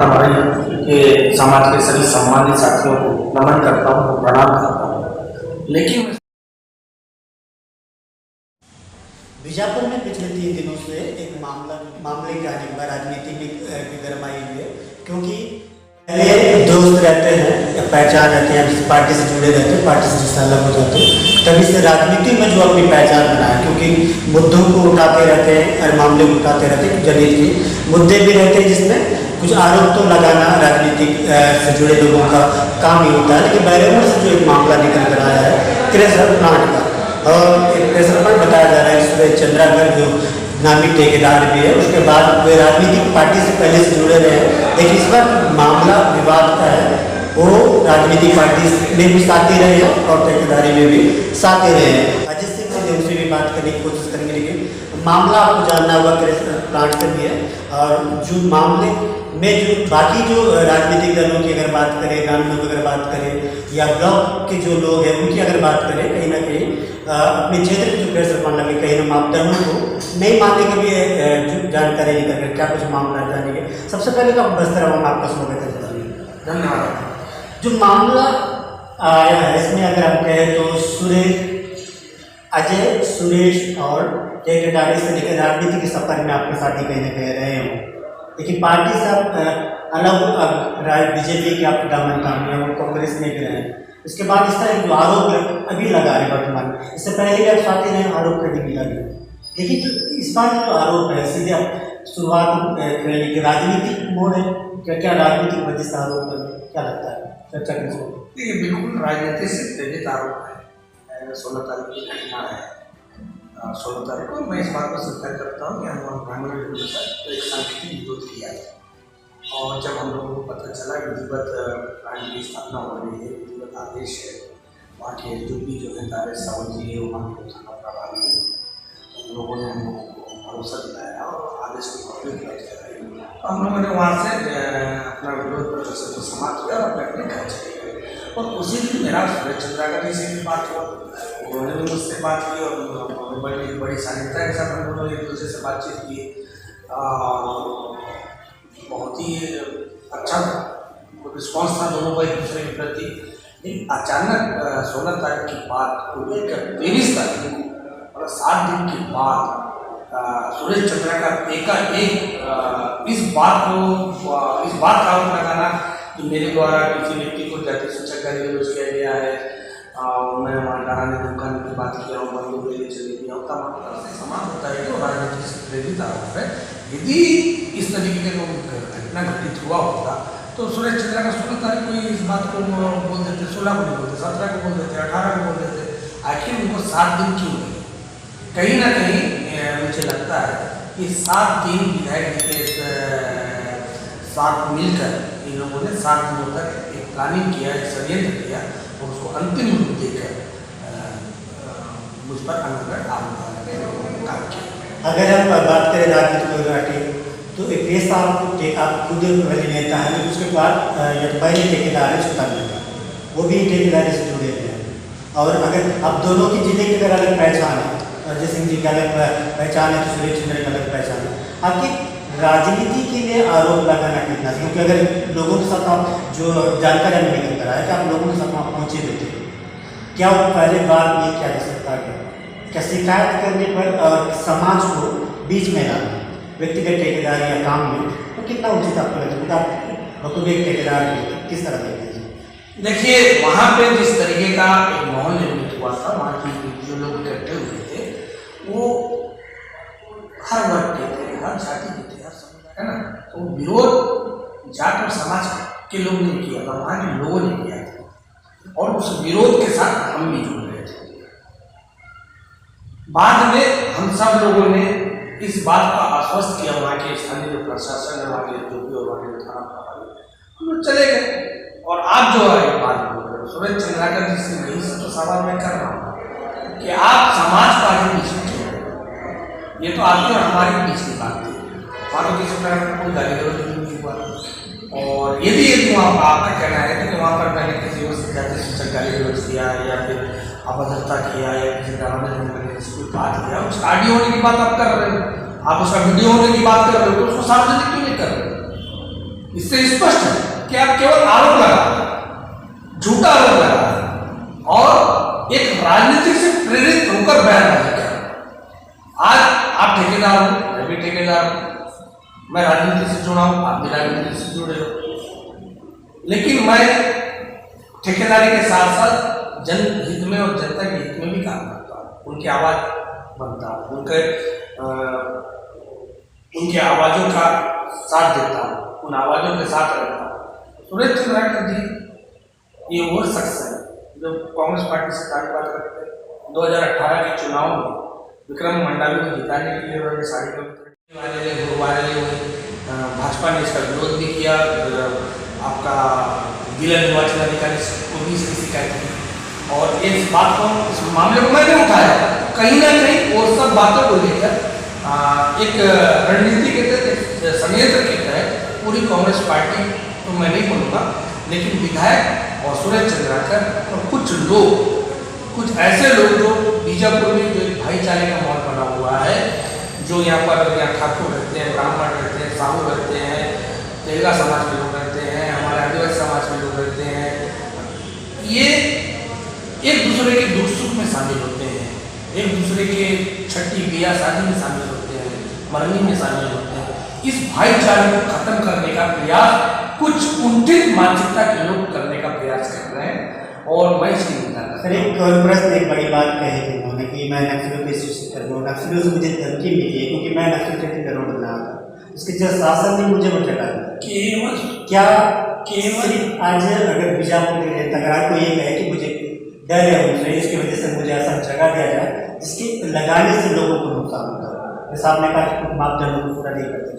हमारे के समाज के सभी सम्मानित साथियों को नमन करता हूँ, प्रणाम करता हूँ। लेकिन बीजापुर में पिछले 3 दिनों से एक मामले की आने के बाद राजनीति में गरमाई हुई है, क्योंकि पहले दोस्त रहते हैं या पहचान रहते हैं, जिस पार्टी से जुड़े रहते हैं, पार्टी से जिससे अलग हो जाते हैं, तभी से राजनीति में जो अपनी पहचान बनाए, क्योंकि मुद्दों को उठाते रहते हैं और मामले को उठाते रहते हैं, जनहित के मुद्दे भी रहते हैं जिसमें कुछ आरोप तो लगाना राजनीतिक से जुड़े लोगों का काम ही होता है। लेकिन बैरेमर से जो एक मामला निकल कर आया है क्रेशर प्लांट का, और एक क्रेशर प्लांट बताया जा रहा है सुरेश चंद्राकर जो नामी ठेकेदार भी है, उसके बाद वे राजनीतिक पार्टी से पहले से जुड़े रहे हैं, लेकिन इस बार मामला विवाद का है, वो राजनीतिक पार्टी में भी साथ ही रहे हैं और ठेकेदारी में भी साथ ही रहे हैं। अजय सिंह से उनसे भी बात करने की कोशिश करेंगे, लेकिन मामला आपको जानना होगा क्रेशर प्लांट से भी है। और जो मामले में जो बाकी जो राजनीतिक दलों की अगर बात करें, ग्रामीणों की अगर बात करें, या ब्लॉक के जो लोग हैं उनकी अगर बात करें, कहीं ना कहीं अपने क्षेत्र में जो क्रेशर प्लांट लगे कहीं ना मापदंडों को नहीं मानने के लिए जो जानकारी निकल कर क्या कुछ मामला जानेंगे। सबसे पहले तो बस्तर हम आपका स्वागत करेंगे। धन्यवाद। जो मामला आया है इसमें अगर हम कहें तो अजय सुरेश और ठेकेदारी से लेकर राजनीति के सफर में आपके साथी कहीं ना कहीं रहे हों, लेकिन पार्टी से आप अलग बीजेपी के आप दामन थामे और कांग्रेस में भी रहे हैं। इसके बाद इस तरह जो आरोप अभी लगा रहे वर्तमान में, इससे पहले भी आप साथी रहे, आरोप करने भी लगे, लेकिन जो इस बार जो आरोप है सीधे आप शुरुआत करेंगे कि राजनीतिक मोड़ है, क्या राजनीतिक वजह से आरोप करें, क्या लगता है चर्चा के लिए? देखिए, बिल्कुल राजनीति से प्रेरित आरोप है। 16 तारीख की घटना है, 16 तारीख को मैं इस बात को स्वीकार करता हूँ कि हम ग्रामीण लोगों के साथ एक सांकेतिक विरोध किया है। और जब हम लोगों को पता चला विधिवत प्लांट की स्थापना हो रही है, विधिवत आदेश है, वहाँ के जो भी जो है तारे सावल जी है, वहाँ के थाना प्रभारी है, उन लोगों ने हम लोगों को भरोसा दिलाया और आदेश को पब्लिक राइज कराई। तो हम लोगों ने वहाँ से अपना विरोध प्रदर्शन को समाप्त किया और अपने अपने घर चले गए। और उसी दिन मेरा सुरेश चंद्राकर जी से भी बात हुआ, उन्होंने भी मुझसे बात की और बड़ी शालीनता के साथ हम लोगों ने एक दूसरे से बातचीत की। बहुत ही अच्छा रिस्पॉन्स था दोनों का एक दूसरे के प्रति। लेकिन अचानक 16 तारीख की बात को लेकर 23 तारीख को मतलब 7 दिन के बाद सुरेश चंद्राकर एकाएक इस बात का आरोप लगाना कि मेरे द्वारा किसी व्यक्ति को जाति सूचक का यूज किया गया है, मैं वहाँ डराने धमकाने की बात किया हूँ, बंदूक ले चली गया हूँ, समान होता है कि राजनीति से प्रेरित आरोप है। यदि इस तरीके का घटना घटित हुआ होता तो सुरेश चंद्राकर 16 तारीख को इस बात को बोल देते, 16 को नहीं बोलते, 17 को बोल देते, 18 को बोल देते, आखिर उनको 7 दिन क्यों लगे? कहीं ना कहीं मुझे लगता है कि 7 दिन विधायक जी के साथ मिलकर इन लोगों ने 7 दिनों तक एक प्लानिंग किया, एक षड्यंत्र किया और उसको अंतिम रूप देकर मुझ पर अनगढ़ आरोप काम किया। अगर हम बात करें राजनीतिक तो एक देश आप खुद वाले नेता हैं, तो उसके बाद पहले ठेकेदार है सुल्तान नेता, वो भी ठेकेदारी से जुड़े हुए हैं। और अगर अब दोनों की जिले की अगर अलग पहचान है, अजय सिंह जी की अलग पहचान है तो सुरेश चंद्र की अलग पहचान है, आपकी राजनीति के लिए आरोप लगाना कितना? क्योंकि अगर लोगों के साथ आप जो जानकारी हमें निकल कर आया कि आप लोगों के साथ वहाँ पहुँचे भी थे, क्या वो पहले बात नहीं किया जा सकता है? क्या शिकायत करने पर समाज को बीच में लाना व्यक्तिगत ठेकेदार या काम में तो कितना उचित आपको लगता है? बखूबी एक ठेकेदार किस तरह देखते हैं? देखिए, वहाँ पे जिस तरीके का एक माहौल निर्मित हुआ था, वहाँ की जो लोग इकट्ठे हुए थे वो हर वर्ग के थे, हर जाति के थे, हर समुदाय है ना। तो विरोध जाट और समाज के लोग ने किया था, वहाँ के लोगों ने किया था और उस विरोध के साथ हम भी जुड़ रहे थे। बाद में हम सब लोगों ने इस बात का आश्वस्त किया, वहाँ के स्थानीय जो प्रशासन है, वहाँ के जो भी और वहाँ के थाना प्रभारी, हम लोग चले गए। और आप जो है बात बोल रहे हो सुरेश चंद्राकर जी से नहीं सब तो सवाल मैं कर रहा हूँ कि आप समाज को आगे बीच में क्यों? ये तो आपकी और हमारे बीच की बात थी, वहाँ तो किसी प्रकार का कोई गाली गलौज नहीं हुआ। और यदि वहाँ आपका कहना है कि वहाँ पर मैंने किसी को जाति सूचक गाली गलौज किया या फिर अभद्रता किया या किसी डराने धमकाने की कोई बात किया, उसका ऑडियो होने की बात आप कर रहे हो, आप उसका वीडियो होने की बात कर रहे हो, तो उसको सार्वजनिक क्यों नहीं कर रहे हो? इससे स्पष्ट है कि आप केवल आरोप लगा रहे हैं, झूठा आरोप लगा रहे हैं और एक राजनीति से प्रेरित होकर बयानबाजी कर रहे हैं। आज आप ठेकेदार हो, मैं भी ठेकेदार हूं, मैं राजनीति से जुड़ा हूं, आप भी राजनीति से जुड़े हो, लेकिन मैं ठेकेदारी के साथ साथ जनहित में और जनता के हित में भी काम करता हूँ, उनकी आवाज बनता हूँ, उनके आवाजों का साथ देता हूँ, उन आवाजों के साथ रहता हूँ। सुरेश चंद्राकर जी ये वो शख्स है जो कांग्रेस पार्टी से ताल्लुकात रखते हैं। 2018 के चुनाव में विक्रम मंडावी को जिताने के लिए उन्होंने साड़ी भाजपा ने इसका विरोध भी किया। आपका जिला निर्वाचन अधिकारी को भी इसकी शिकायत की और इस बात को, इस मामले को मैंने उठाया। कहीं ना कहीं और सब बातों को लेकर एक रणनीति के तहत, षड्यंत्र के तहत पूरी कांग्रेस पार्टी तो मैं नहीं बोलूँगा, लेकिन विधायक और सुरेश चंद्राकर और कुछ लोग, कुछ ऐसे लोग जो बीजापुर में जो एक भाईचारे का माहौल बना हुआ है, जो यहाँ ठाकुर रहते हैं, ब्राह्मण रहते हैं, साहू रहते हैं, तेलगा समाज के लोग रहते हैं, हमारे आदिवासी समाज के लोग रहते हैं, ये एक दूसरे के दुख सुख में शामिल होते हैं, एक दूसरे के छठी ब्याह शादी में शामिल होते हैं, मरनी में शामिल होते हैं। इस भाईचारे को खत्म करने का प्रयास कुछ कुंठित मानसिकता के लोग करने का प्रयास कर रहे हैं और मैं इसकी निंदा करता हूं। सर, एक कांग्रेस ने एक बड़ी बात कही थी उन्होंने कि मैं नक्सलियों की सूचित कर दूँ, नक्सलियों से मुझे धमकी मिली है क्योंकि मैं नक्सल के रोड बना था, उसके जो शासन ने मुझे बचा क्या सिर्फ आज अगर बीजापुर के जनता अगर आपको ये कहे कि मुझे डर है उनसे, इसकी वजह से मुझे ऐसा जगह दिया जाए जिसके लगाने से लोगों को नुकसान होता है, जैसा आपने कहा कि कुछ मापदंडों को पूरा नहीं करते,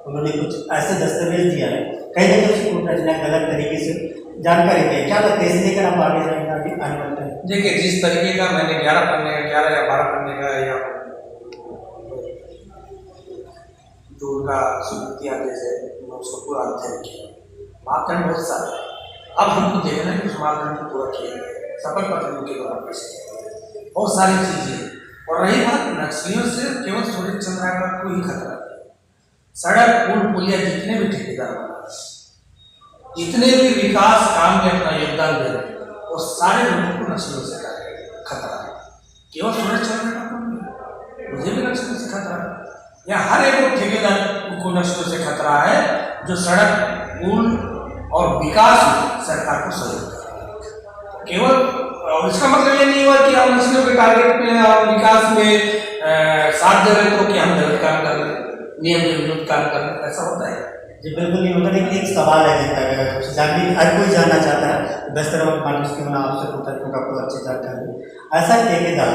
उन्होंने कुछ ऐसे दस्तावेज दिया है, कहीं ना कहीं उसको रचना गलत तरीके से जानकारी दी है। क्या लगता है इसे लेकर आप आगे जाएंगे, आगे आने वाले हैं? देखिए, जिस तरीके का मैंने 11 या 12 पन्ने का या जो उनका स्वीकृति आदेश है उसको पूरा अध्ययन किया, मापदंड बहुत सारे हैं। अब हमको देखना है कि उस मापदंड को पूरा किया गया, शपथ पत्र के द्वारा पेश किया, बहुत सारी चीजें। और रही बात नक्सलियों से, केवल सुरेश चंद्राकर को ही खतरा है। सड़क, पुल, पुलिया जितने भी ठेकेदार बना, जितने भी विकास काम में अपना योगदान दे रहे हैं, वो सारे लोगों को नक्सलियों से खतरा है। केवल सुरेश चंद्राकर को नहीं, मुझे भी नक्सलियों से खतरा है, या हर एक ठेकेदार को नक्सलियों से खतरा है जो सड़क, पुल और विकास में सरकार को सहयोग कर रहा है। केवल, और इसका मतलब ये नहीं हुआ कि हम नक्सलियों के टारगेट में और विकास में साथ दे रहे तो कि हम गलत काम कर रहे, नियम के विरुद्ध काम कर रहे, ऐसा होता है? जी बिल्कुल नहीं होता, लेकिन एक सवाल है हर कोई जानना चाहता है, बेहतर वक्त मानस क्यों ना आपसे पूछा क्योंकि आपको अच्छी जानकारी। ऐसा ठेकेदार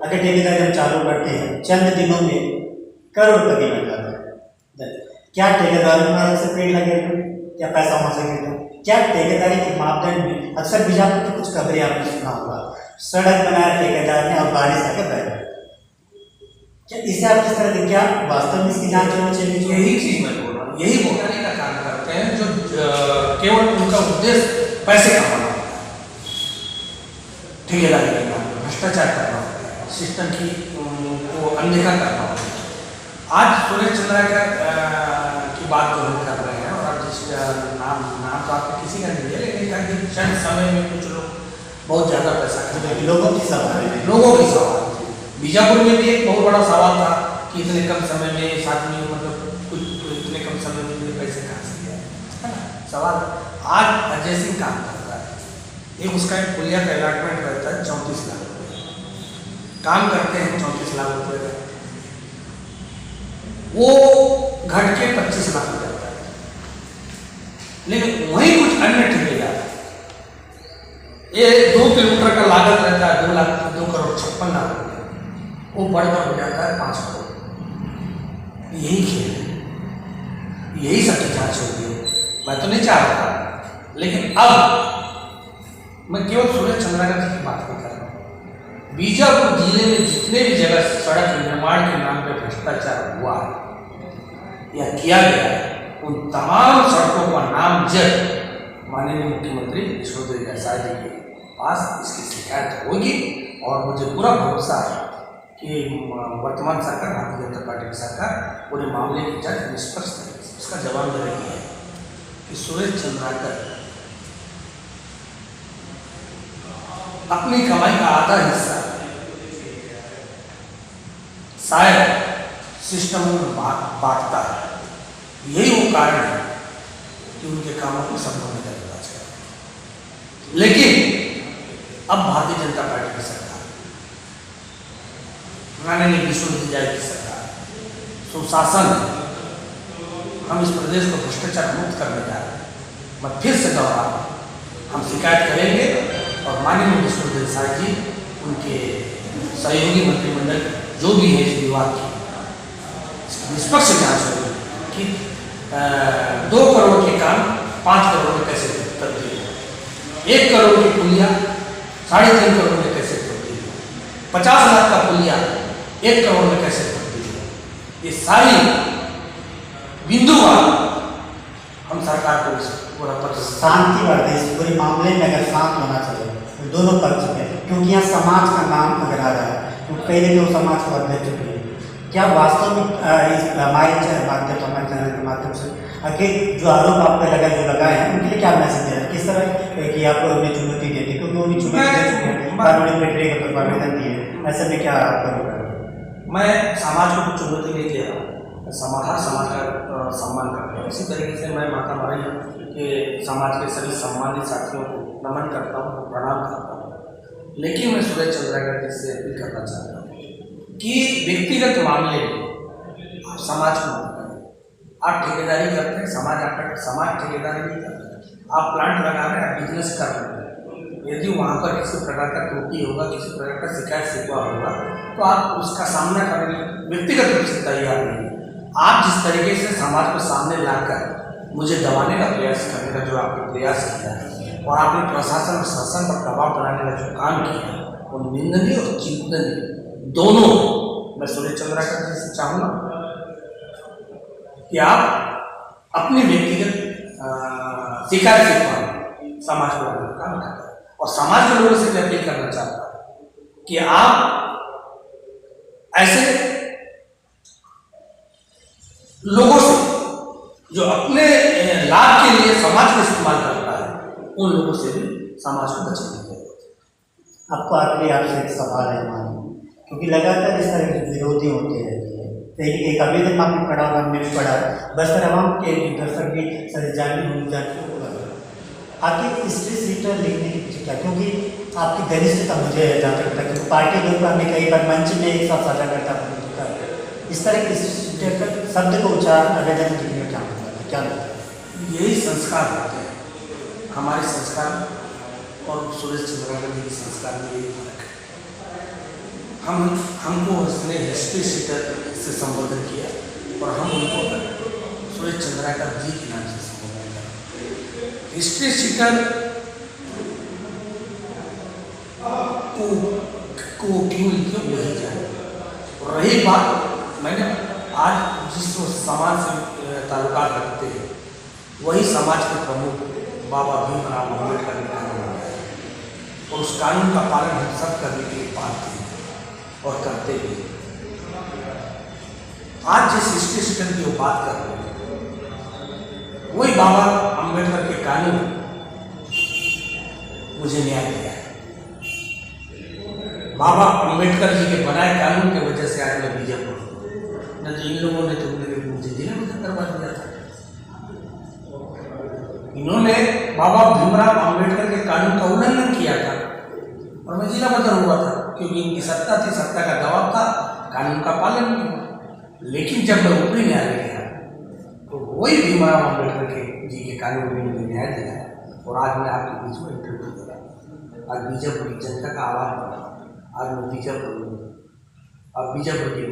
अगर ठेकेदारी हम चालू करते हैं, चंद दिनों में करोड़पति बन जाता है, क्या ठेकेदार से पेड़ लगेगा, क्या पैसा वहाँ से गिरता? क्या ठेकेदारी के मापदंड में अक्सर बीजापुर की कुछ खबरें आपने सुना होगा, सड़क बनाया ठेकेदार ने और बारिश आके बह गया, क्या इसे आप किस तरह से, क्या वास्तव में इसकी जांच होनी चाहिए? यही चीज मैं बोल रहा हूँ, यही बोलने का काम करते हैं जो केवल उनका उद्देश्य पैसे कमाना होता है, ठेकेदारी करना होता है, भ्रष्टाचार करना होता है, सिस्टम को अनदेखा करना होता है। आज सुरेश चंद्राकर की बात जो हम कर रहे हैं, और अब जिस नाम तो आपको किसी का नहीं है, लेकिन क्षण समय में कुछ लोग बहुत ज़्यादा पैसा खर्च, लोगों की सवाल है, लोगों की सवाल। बीजापुर में भी एक बहुत बड़ा सवाल था कि इतने कम समय में इस आदमी, मतलब कुछ इतने कम समय में इतने पैसे कहाँ से गए, है ना सवाल। आज अजय सिंह काम करता है, एक उसका एक पुलिया का अलॉटमेंट रहता है 34 लाख रुपये, काम करते हैं 34 लाख रुपये का, वो घट के 25 लाख हो जाता है। लेकिन वहीं कुछ अन्य ठेकेदार, ये 2 किलोमीटर का लागत रहता है 2 करोड़ 56 लाख रुपये, वो बढ़कर हो जाता है 5 करोड़। यही खेल है, यही सबकी जांच होती है। मैं तो नहीं चाह रहा, लेकिन अब मैं केवल सुरेश चंद्राकर जी की बात नहीं कर रहा हूँ। बीजापुर जिले में जितने भी जगह सड़क निर्माण के नाम पर भ्रष्टाचार हुआ या किया गया है, उन तमाम सड़कों का नाम जब माननीय मुख्यमंत्री विष्णुदेव साय जी के पास इसकी शिकायत होगी, और मुझे पूरा भरोसा है कि वर्तमान सरकार, भारतीय जनता पार्टी की सरकार पूरे मामले की जांच निष्पक्ष तरीके से उसका जवाब दे रही है। कि सुरेश चंद्राकर अपनी कमाई का आधा हिस्सा शायद सिस्टम में बांटता है। यही वो कारण है कि उनके कामों को संभव नहीं करना चाहिए। लेकिन अब भारतीय जनता पार्टी की सरकार, माननीय विश्वविद्यालय की सरकार, सुशासन, हम इस प्रदेश को भ्रष्टाचार मुक्त करने जा रहे हैं। मैं फिर से दोहरा, हम शिकायत करेंगे और माननीय विश्वविद्यालय जी, उनके सहयोगी मंत्रिमंडल जो भी है इस विवाद की निष्पक्ष जांच होगी कि 2 करोड़ के काम 5 करोड़ में कैसे तब्दील हो, 1 करोड़ की पुलिया 3.5 करोड़ में कैसे तब्दील हो, 50 लाख का पुलिया 1 करोड़ में कैसे तब्दील हो। ये सारी बिंदुवार हम सरकार को पूरा पत्र शांति बढ़े इस पूरे मामले में अगर शांत होना चाहिए दोनों पक्ष में, क्योंकि यहाँ समाज का नाम अगर आ रहा है तो पहले तो समाज को अध्यक्ष चुके हैं। क्या वास्तव में इस हमारे माध्यम हमारे चैनल के माध्यम से आखिर जो आरोप आप पे लगा जो लगाए हैं उनके लिए क्या मैसेज दे रहे हैं, किस तरह कि आप उन्हें चुनौती देती, क्योंकि वो भी चुनौती दे चुके हैं, कानूनी प्रक्रिया का आवेदन दिए, ऐसे में क्या आप करोगे? मैं समाज को कुछ चुनौती नहीं दे रहा हूँ, हर समाज का सम्मान करता हूँ। इसी तरीके से मैं माता मारी के समाज के सभी सम्मानित साथियों को नमन करता हूँ, प्रणाम करता हूँ। लेकिन मैं सुरेश चंद्राकर जी से अपील करना चाहता हूँ कि व्यक्तिगत मामले में आप समाज को मत करें। आप ठेकेदारी करते हैं, समाज ठेकेदारी नहीं करते। आप प्लांट लगा रहे हैं, आप बिजनेस कर रहे हैं, यदि वहाँ पर किसी प्रकार का त्रुटि होगा, किसी प्रकार का शिकायत शिकवा होगा तो आप उसका सामना करने व्यक्तिगत रूप से तैयार नहीं। आप जिस तरीके से समाज को सामने लाकर मुझे दबाने का प्रयास करने का जो आपने प्रयास किया है और आपने प्रशासन और शासन पर दबाव बनाने का जो काम किया है वो निंदनीय और चिंतनीय दोनों। मैं सुरेश चंद्राकर जी से चाहूँगा कि आप अपनी व्यक्तिगत शिकायत से समाज को लाने का काम करें और समाज के लोगों से मैं अपील करना चाहता हूँ कि आप ऐसे लोगों से जो अपने लाभ के लिए समाज को इस्तेमाल करता है उन लोगों से भी समाज को बचने की जरूरत है। आपको आखिरी आपसे एक सवाल है मानो, क्योंकि लगातार इस तरह के विरोधी होते रहते हैं, तो एक आवेदन आपने पढ़ा होगा, हमने भी पढ़ा, बस्तर आवाम के दर्शक भी आखिर हिस्ट्री सीटर लिखने के पीछे क्या, क्योंकि आपकी घनिष्ठता मुझे जहाँ तक लगता है पार्टी के ऊपर हमने कई बार मंच में एक साथ साझा करता है, इस तरह के शब्द को उच्चारण आवेदन लिखने में क्या लगता है? यही संस्कार होते हैं, हमारे संस्कार और सुरेश चंद्राकर जी के संस्कार में यही फर्क है। हमको उसने हिस्ट्री सीटर से संबोधन किया और हम उनको सुरेश चंद्राकर जी के नाम से संबोधन करें। हिस्ट्री सीटर को क्यों लिखे वही जाए। और रही बात, मैंने आज जिस समाज से ताल्लुकात रखते हैं वही समाज के प्रमुख बाबा भीमराव अम्बेडकर ने कानून बनाया और उस कानून का पालन हम सब करने के लिए पाते हैं और करते भी। आज जिस हिस्ट्री सीटर की वो बात कर रहे हैं वही बाबा अम्बेडकर के कानून मुझे न्याय दिया है। बाबा अम्बेडकर जी के बनाए कानून की वजह से आज मैं बीजेपी हूँ, न तो इन लोगों ने तो मुझे जिला में करवा दिया था। इन्होंने बाबा भीमराव अम्बेडकर के कानून का उल्लंघन किया था और मैं जिला बदल हुआ था, क्योंकि इनकी सत्ता थी, सत्ता का दबाव था, कानून का पालन नहीं हुआ। लेकिन जब मैं ऊपरी न्यायालय गया तो वही भीमराव अम्बेडकर जी के कानून में मुझे न्याय दिया और आज मैं आपके बीच में इंटरव्यू दे रहा हूँ। आज बीजेपी की जनता का आवाज बढ़ा, आज मैं बीजेपी अब बीजेपी के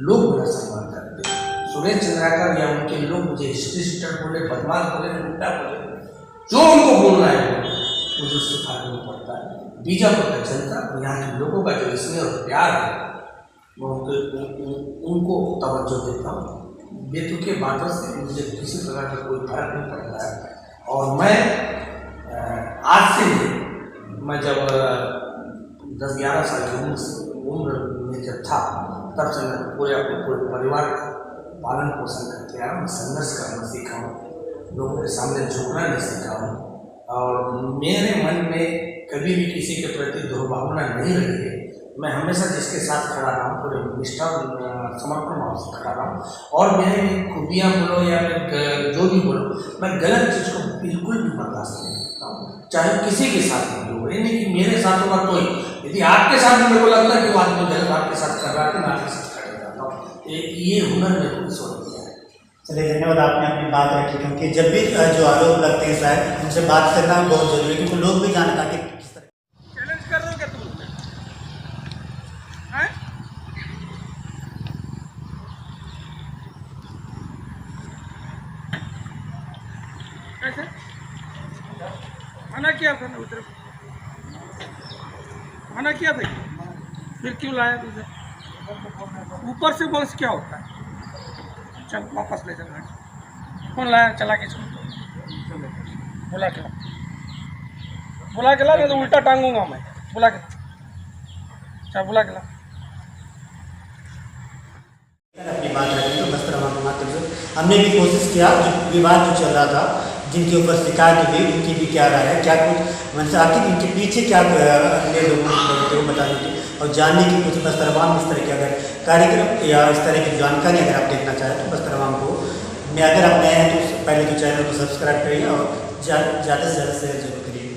लोग मेरा सम्मान करते हैं। सुरेश चंद्राकर या उनके लोग मुझे हिस्ट्री सीटर बोले, बदमाश बोले, उल्टा बोले, जो उनको बोलना है मुझे उससे फर्क नहीं पड़ता है। बीजेपी का जनता यहाँ के लोगों का जो स्नेह और प्यार है मैं उनको तवज्जो देता हूँ। बेतुके बातों से मुझे किसी प्रकार का कोई फर्क नहीं पड़ता है। और मैं आज से मैं जब 10-11 साल की उम्र में जब था तब से मैं पूरे अपने पूरे परिवार का पालन पोषण करते आया हूँ, संघर्ष करना सीखा हूँ लोगों के सामने झुकना नहीं सीखा हूँ और मेरे मन में कभी भी किसी के प्रति दुर्भावना नहीं रही है। मैं हमेशा जिसके साथ खड़ा रहा हूँ पूरे निष्ठा और समर्पण भाव से खड़ा रहा हूँ और मेरे में खूबियाँ बोलो या फिर जो भी बोलो, मैं गलत चीज़ को बिल्कुल भी बर्दाश्त नहीं करता हूँ, चाहे किसी के साथ भी हो। ये नहीं कि मेरे साथ होगा तो ही, यदि आपके साथ मेरे को लगता है कि वो आदमी गलत आपके साथ कर रहा है तो मैं आपके साथ खड़े जाता हूँ। ये हुनर मेरे को ईश्वर ने दिया है। चलिए धन्यवाद, आपने अपनी बात रखी, क्योंकि जब भी जो आरोप लगते हैं शायद उनसे बात करना बहुत जरूरी है, क्योंकि लोग भी जानना कि किस तरह चैलेंज कर रहे हो क्या तुम हैं? कैसे मना किया था ना उधर, मना किया था फिर क्यों लाया तुझे? ऊपर से बोल क्या होता है? चल वापस ले चल। कौन लाया? चला के चल, बुला के ला, बुला के ला, नहीं तो उल्टा टांगूंगा मैं। बुला के चल, बुला के ला। अपनी बात रखी तो बस्तरवा के माध्यम से हमने भी कोशिश किया, जो विवाद जो चल रहा था, जिनके ऊपर शिकायत हुई उनकी भी क्या राय है, क्या कुछ मतलब आखिर इनके पीछे क्या अन्य लोगों को बताने की और जानने की कुछ बस्तरवाम इस तरह के अगर कार्यक्रम या इस तरह की जानकारी अगर आप देखना चाहें तो बस्तरवाम को में अगर आप नए हैं तो पहले तो चैनल को सब्सक्राइब करिए और ज़्यादा से ज़्यादा शेयर जरूर करिए।